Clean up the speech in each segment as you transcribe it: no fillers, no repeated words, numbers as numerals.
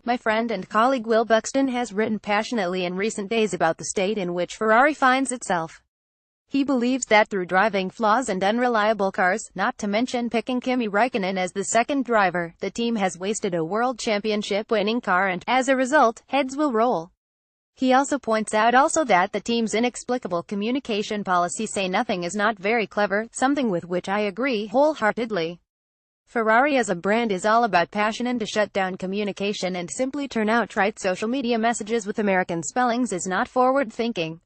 My friend and colleague Will Buxton has written passionately in recent days about the state in which Ferrari finds itself. He believes that through driving flaws and unreliable cars, not to mention picking Kimi Räikkönen as the second driver, the team has wasted a world championship-winning car and, as a result, heads will roll. He also points out that the team's inexplicable communication policy say nothing is not very clever, something with which I agree wholeheartedly. Ferrari as a brand is all about passion, and to shut down communication and simply turn out trite social media messages with American spellings is not forward thinking.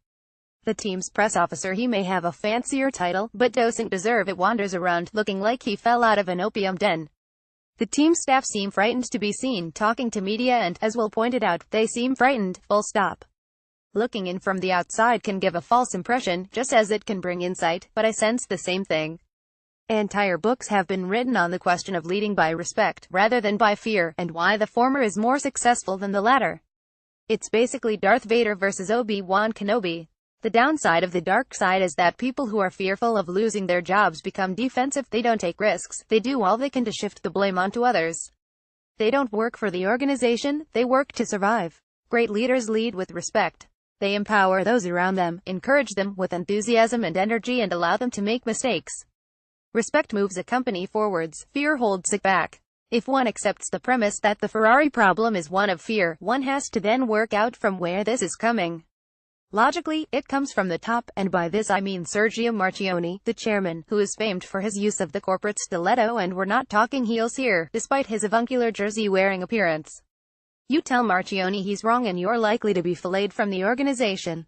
The team's press officer, he may have a fancier title, but doesn't deserve it, wanders around looking like he fell out of an opium den. The team staff seem frightened to be seen talking to media, and, as Will pointed out, they seem frightened, full stop. Looking in from the outside can give a false impression, just as it can bring insight, but I sense the same thing. Entire books have been written on the question of leading by respect, rather than by fear, and why the former is more successful than the latter. It's basically Darth Vader versus Obi-Wan Kenobi. The downside of the dark side is that people who are fearful of losing their jobs become defensive. They don't take risks, they do all they can to shift the blame onto others. They don't work for the organization, they work to survive. Great leaders lead with respect. They empower those around them, encourage them with enthusiasm and energy, and allow them to make mistakes. Respect moves a company forwards, fear holds it back. If one accepts the premise that the Ferrari problem is one of fear, one has to then work out from where this is coming. Logically, it comes from the top, and by this I mean Sergio Marchionne, the chairman, who is famed for his use of the corporate stiletto, and we're not talking heels here, despite his avuncular jersey-wearing appearance. You tell Marchionne he's wrong and you're likely to be filleted from the organization.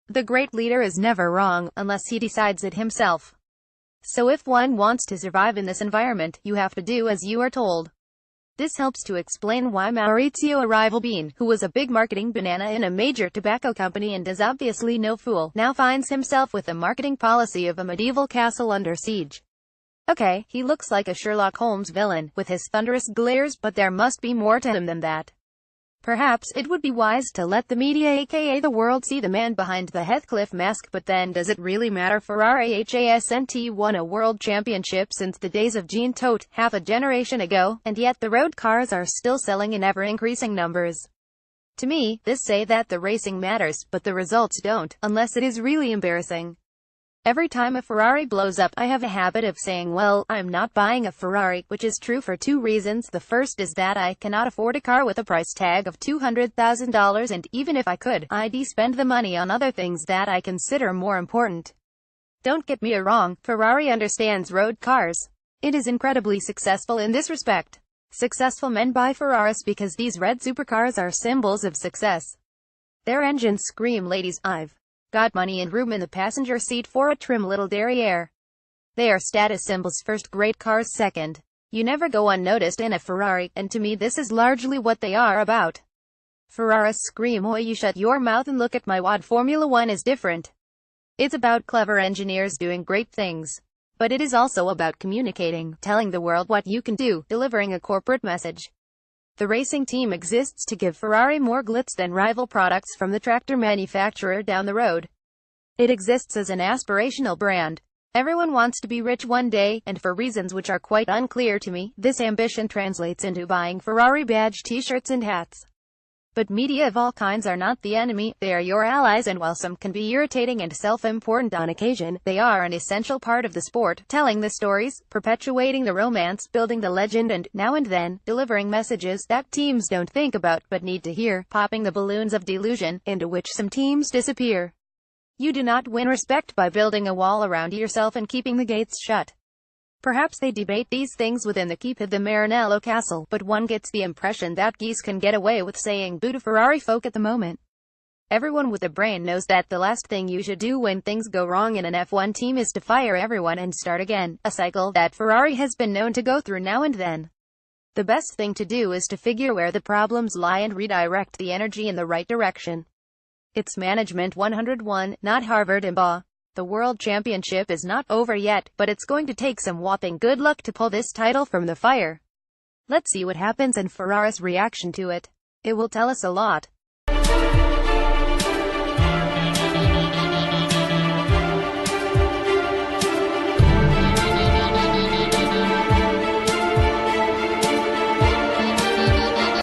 The great leader is never wrong, unless he decides it himself. So if one wants to survive in this environment, you have to do as you are told. This helps to explain why Maurizio Arrivalbean, who was a big marketing banana in a major tobacco company and is obviously no fool, now finds himself with a marketing policy of a medieval castle under siege. Okay, he looks like a Sherlock Holmes villain, with his thunderous glares, but there must be more to him than that. Perhaps it would be wise to let the media, aka the world, see the man behind the Heathcliff mask, but then does it really matter? Ferrari hasn't won a world championship since the days of Jean Todt, half a generation ago, and yet the road cars are still selling in ever-increasing numbers. To me, this say that the racing matters, but the results don't, unless it is really embarrassing. Every time a Ferrari blows up, I have a habit of saying, well, I'm not buying a Ferrari, which is true for two reasons. The first is that I cannot afford a car with a price tag of $200,000, and even if I could, I'd spend the money on other things that I consider more important. Don't get me wrong, Ferrari understands road cars. It is incredibly successful in this respect. Successful men buy Ferraris because these red supercars are symbols of success. Their engines scream, ladies, I've got money and room in the passenger seat for a trim little derriere. They are status symbols first, great cars second. You never go unnoticed in a Ferrari, and to me this is largely what they are about. Ferraris scream, oi, you shut your mouth and look at my wad. Formula One is different. It's about clever engineers doing great things. But it is also about communicating, telling the world what you can do, delivering a corporate message. The racing team exists to give Ferrari more glitz than rival products from the tractor manufacturer down the road. It exists as an aspirational brand. Everyone wants to be rich one day, and for reasons which are quite unclear to me, this ambition translates into buying Ferrari badge t-shirts and hats. But media of all kinds are not the enemy, they are your allies, and while some can be irritating and self-important on occasion, they are an essential part of the sport, telling the stories, perpetuating the romance, building the legend, and, now and then, delivering messages that teams don't think about but need to hear, popping the balloons of delusion, into which some teams disappear. You do not win respect by building a wall around yourself and keeping the gates shut. Perhaps they debate these things within the keep of the Maranello Castle, but one gets the impression that geese can get away with saying boo to Ferrari folk at the moment. Everyone with a brain knows that the last thing you should do when things go wrong in an F1 team is to fire everyone and start again, a cycle that Ferrari has been known to go through now and then. The best thing to do is to figure where the problems lie and redirect the energy in the right direction. It's Management 101, not Harvard MBA. The World Championship is not over yet, but it's going to take some whopping good luck to pull this title from the fire. Let's see what happens and Ferrari's reaction to it. It will tell us a lot.